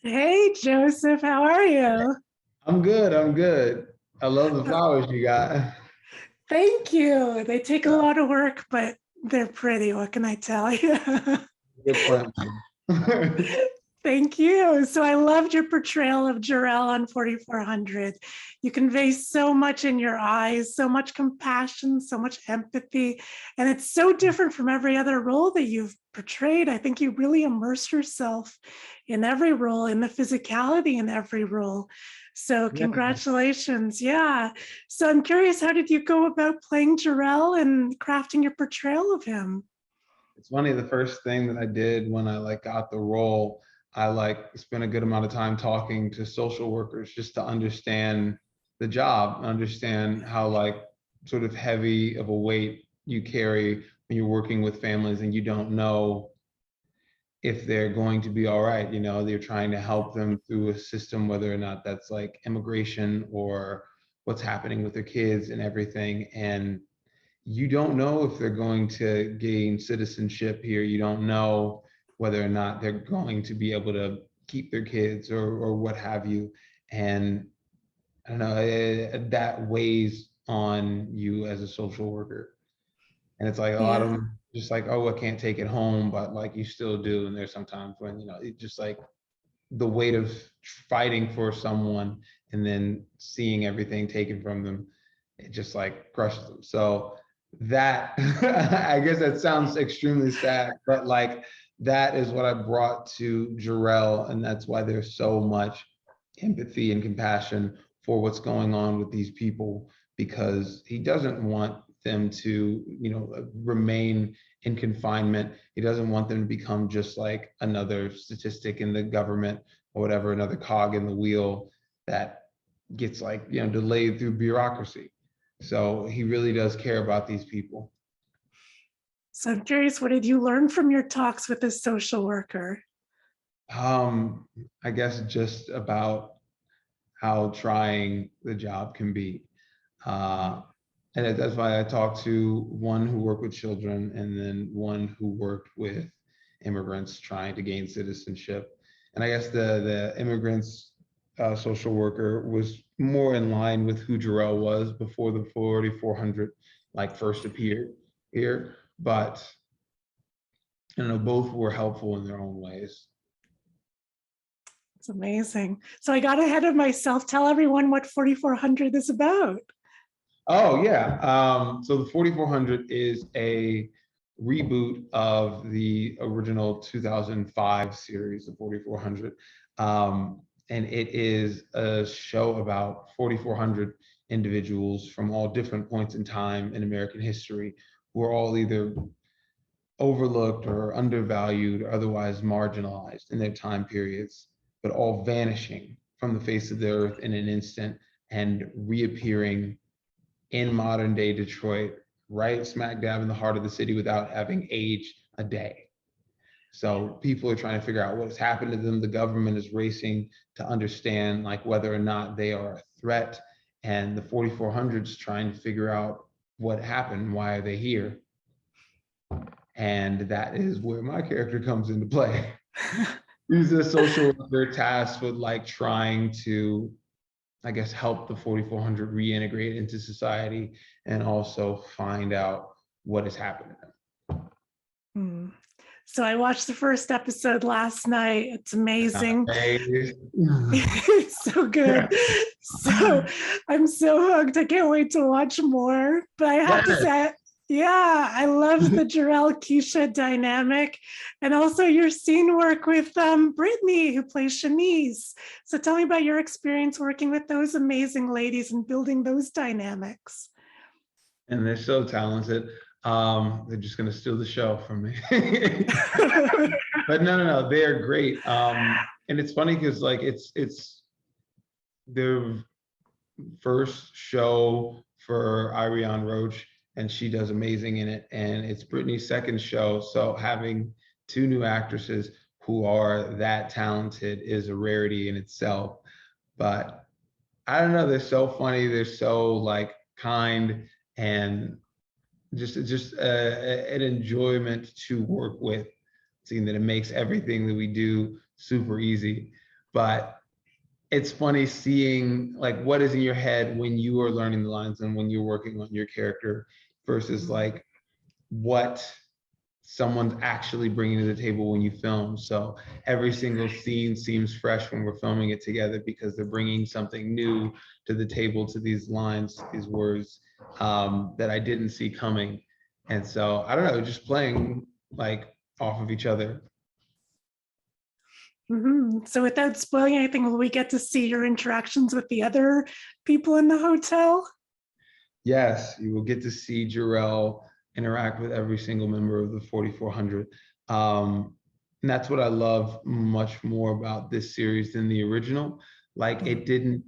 Hey, Joseph, how are you? I'm good. I'm good. I love the flowers you got. Thank you. They take a Yeah, lot of work, but they're pretty. What can I tell you? good plant. Thank you. So I loved your portrayal of Jarell on 4400. You convey so much in your eyes, so much compassion, so much empathy. And it's so different from every other role that you've portrayed. I think you really immerse yourself in every role, in the physicality in every role. So Yeah. congratulations. Yeah. So I'm curious, how did you go about playing Jarell and crafting your portrayal of him? It's funny, the first thing that I did when I got the role, I spent a good amount of time talking to social workers just to understand the job, understand how sort of heavy of a weight you carry when you're working with families and you don't know if they're going to be all right. They're trying to help them through a system, whether or not that's like immigration or what's happening with their kids and everything. And you don't know if they're going to gain citizenship here. You don't know whether or not they're going to be able to keep their kids or what have you. And I don't know, that weighs on you as a social worker. And it's like a lot of Yeah. them just like, oh, I can't take it home, but you still do. And there's sometimes when, it just the weight of fighting for someone and then seeing everything taken from them, it just crushes them. So that, I guess that sounds extremely sad, but that is what I brought to Jarrell. And that's why there's so much empathy and compassion for what's going on with these people, because he doesn't want them to, remain in confinement. He doesn't want them to become just like another statistic in the government or whatever, another cog in the wheel that gets delayed through bureaucracy. So he really does care about these people. So I'm curious, what did you learn from your talks with this social worker? Um, I guess just about how trying the job can be. Uh, and that's why I talked to one who worked with children and then one who worked with immigrants trying to gain citizenship. And I guess the immigrants social worker was more in line with who Jarrell was before the 4400 first appeared here. But both were helpful in their own ways. It's amazing. So I got ahead of myself. Tell everyone what 4400 is about. Oh yeah. So the 4400 is a reboot of the original 2005 series, the 4400. And it is a show about 4400 individuals from all different points in time in American history who are all either overlooked or undervalued or otherwise marginalized in their time periods, but all vanishing from the face of the earth in an instant and reappearing in modern day Detroit, right smack dab in the heart of the city without having aged a day. So people are trying to figure out what's happened to them. The government is racing to understand whether or not they are a threat. And the 4400s trying to figure out what happened, why are they here? And that is where my character comes into play. He's a social worker tasked with trying to, I guess, help the 4400 reintegrate into society and also find out what has happened to them. Hmm. So I watched the first episode last night. It's amazing. It's so good. So I'm so hooked. I can't wait to watch more. But I have to Yes. say, yeah, I love the Jarell Keisha dynamic, and also your scene work with Brittany, who plays Shanice. So tell me about your experience working with those amazing ladies and building those dynamics. And they're so talented. They're just gonna steal the show from me. But no, they are great. And it's funny because it's their first show for Ariane Roach, and she does amazing in it. And it's Brittany's second show, so having two new actresses who are that talented is a rarity in itself. But I don't know, they're so funny, they're so kind, and just an enjoyment to work with, seeing that it makes everything that we do super easy. but it's funny seeing like what is in your head when you are learning the lines and when you're working on your character versus like what someone's actually bringing to the table when you film. So every single scene seems fresh when we're filming it together because they're bringing something new to the table, to these lines, these words that I didn't see coming. And so I don't know, just playing like off of each other. So without spoiling anything, will we get to see your interactions with the other people in the hotel? Yes, you will get to see Jarrell interact with every single member of the 4400. And that's what I love much more about this series than the original. Like it didn't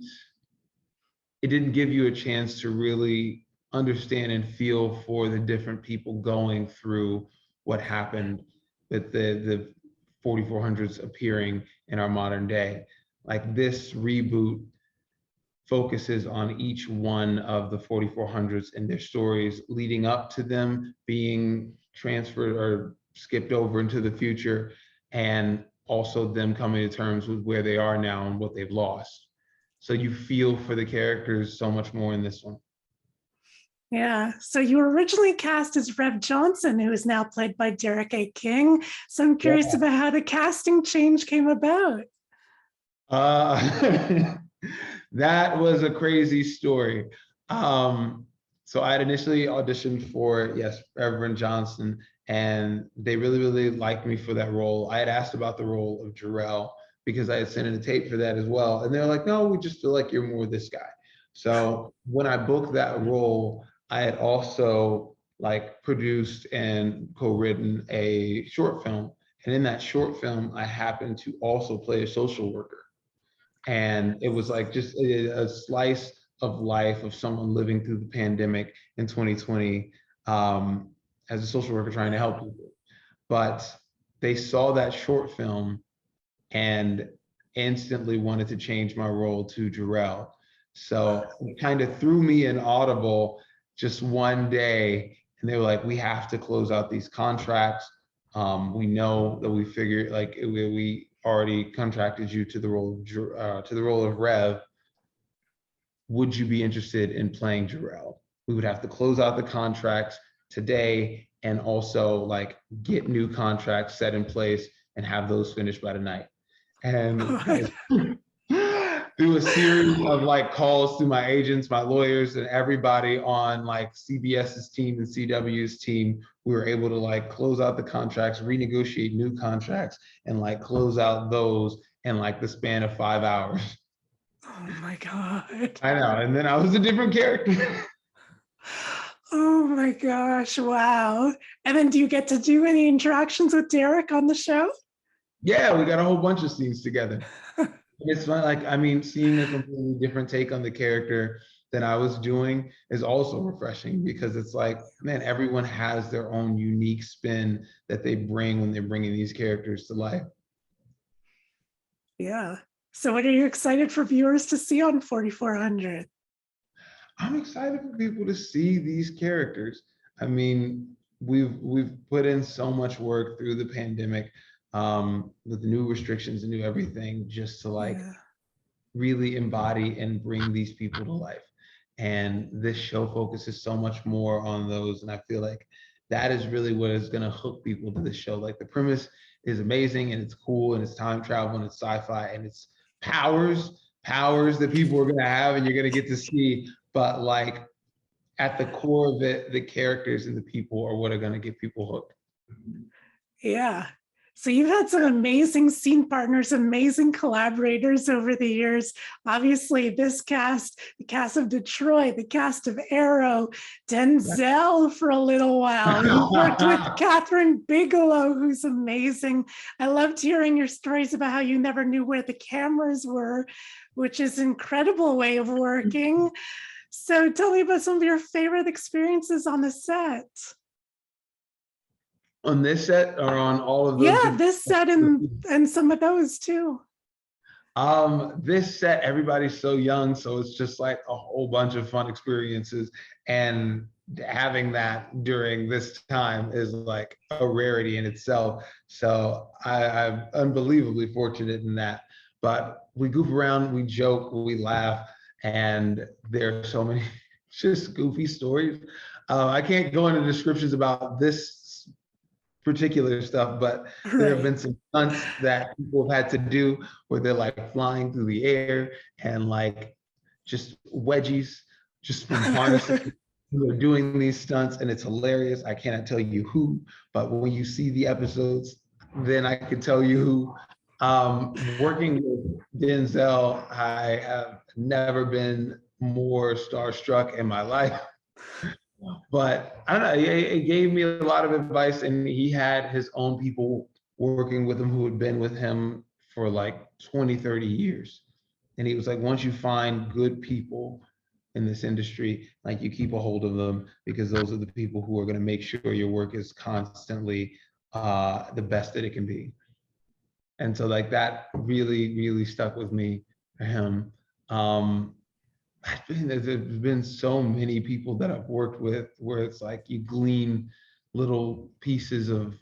give you a chance to really understand and feel for the different people going through what happened with the 4400s appearing in our modern day. Like this reboot focuses on each one of the 4400s and their stories leading up to them being transferred or skipped over into the future, and also them coming to terms with where they are now and what they've lost. So you feel for the characters so much more in this one. Yeah. So you were originally cast as Rev Johnson, who is now played by Derek A. King. So I'm curious about how the casting change came about. That was a crazy story. So I had initially auditioned for, yes, Reverend Johnson, and they really, really liked me for that role. I had asked about the role of Jarrell because I had sent in a tape for that as well. And they're like, no, we just feel like you're more this guy. So when I booked that role, I had also like produced and co-written a short film. And in that short film, I happened to also play a social worker. And it was like just a slice of life of someone living through the pandemic in 2020 as a social worker trying to help people. But they saw that short film and instantly wanted to change my role to Jarrell. So it kind of threw me an audible just one day, and they were like, we have to close out these contracts. We know that we figured like we already contracted you to the role of Rev. Would you be interested in playing Jarrell? We would have to close out the contracts today and also like get new contracts set in place and have those finished by tonight. And through a series of like calls through my agents, my lawyers, and everybody on like CBS's team and CW's team, we were able to like close out the contracts, renegotiate new contracts, and like close out those in like the span of 5 hours. Oh my God. I know. And then I was a different character. Oh my gosh. Wow. And then do you get to do any interactions with Derek on the show? Yeah, we got a whole bunch of scenes together. It's fun. Like, I mean, seeing a completely different take on the character than I was doing is also refreshing because it's like, man, everyone has their own unique spin that they bring when they're bringing these characters to life. Yeah. So what are you excited for viewers to see on 4400? I'm excited for people to see these characters. I mean, we've put in so much work through the pandemic with new restrictions and new everything just to like really embody and bring these people to life. And this show focuses so much more on those. And I feel like that is really what is going to hook people to this show. Like the premise is amazing and it's cool and it's time travel and it's sci-fi and it's powers that people are going to have and you're going to get to see. But like at the core of it, the characters and the people are what are going to get people hooked. Yeah. So you've had some amazing scene partners, amazing collaborators over the years. Obviously, this cast, the cast of Detroit, the cast of Arrow, Denzel for a little while. You've worked with Catherine Bigelow, who's amazing. I loved hearing your stories about how you never knew where the cameras were, which is an incredible way of working. So tell me about some of your favorite experiences on the set. On this set or on all of those? Yeah, this set and some of those too. This set, everybody's so young, so it's just like a whole bunch of fun experiences. And having that during this time is like a rarity in itself. So I'm unbelievably fortunate in that. but we goof around, we joke, we laugh, and there are so many just goofy stories. I can't go into descriptions about this particular stuff, but there have Right. been some stunts that people have had to do where they're like flying through the air and like just wedgies just from harnesses. Who are doing these stunts, and it's hilarious. I cannot tell you who, but when you see the episodes, then I can tell you who. Working with Denzel, I have never been more starstruck in my life. But I don't know, it gave me a lot of advice, and he had his own people working with him who had been with him for like 20, 30 years. And he was like, once you find good people in this industry, like you keep a hold of them because those are the people who are going to make sure your work is constantly the best that it can be. And so like that really, really stuck with me for him. There's been so many people that I've worked with where it's like you glean little pieces of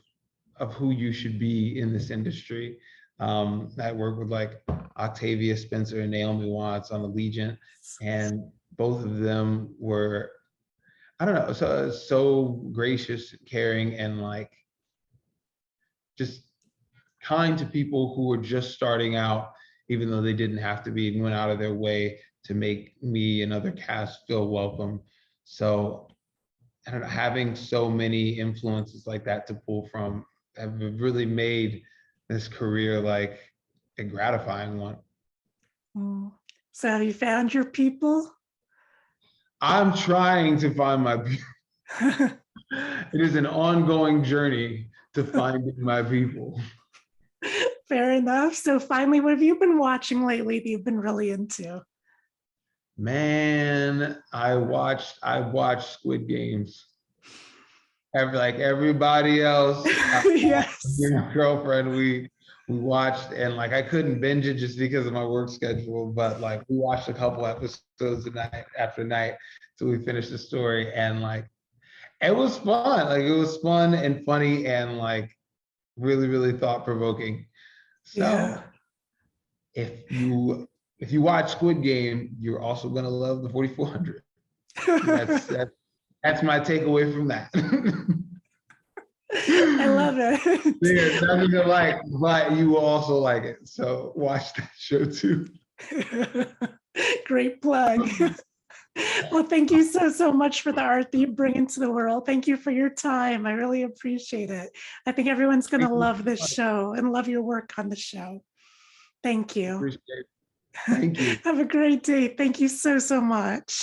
who you should be in this industry. I worked with like Octavia Spencer and Naomi Watts on Allegiant, and both of them were, I don't know, so gracious, caring, and like just kind to people who were just starting out, even though they didn't have to be, and went out of their way to make me and other casts feel welcome. So I don't know, having so many influences like that to pull from have really made this career like a gratifying one. Mm. So have you found your people? I'm trying to find my people. It is an ongoing journey to finding my people. Fair enough. So finally, what have you been watching lately that you've been really into? Man, I watched Squid Games. Like everybody else, me Yes. and my girlfriend, we watched, and like I couldn't binge it just because of my work schedule, but like we watched a couple episodes night after night till we finished the story, and like it was fun. Like it was fun and funny and like really, really thought provoking. Yeah. So if you watch Squid Game, you're also gonna love the 4400. That's my takeaway from that. I love There's it. nothing to like, but you will also like it. So watch that show too. Great plug. Well, thank you so much for the art that you bring into the world. Thank you for your time. I really appreciate it. I think everyone's going to Thank you. love this show and love your work on the show. Thank you. Appreciate it. Thank you. Have a great day. Thank you so much.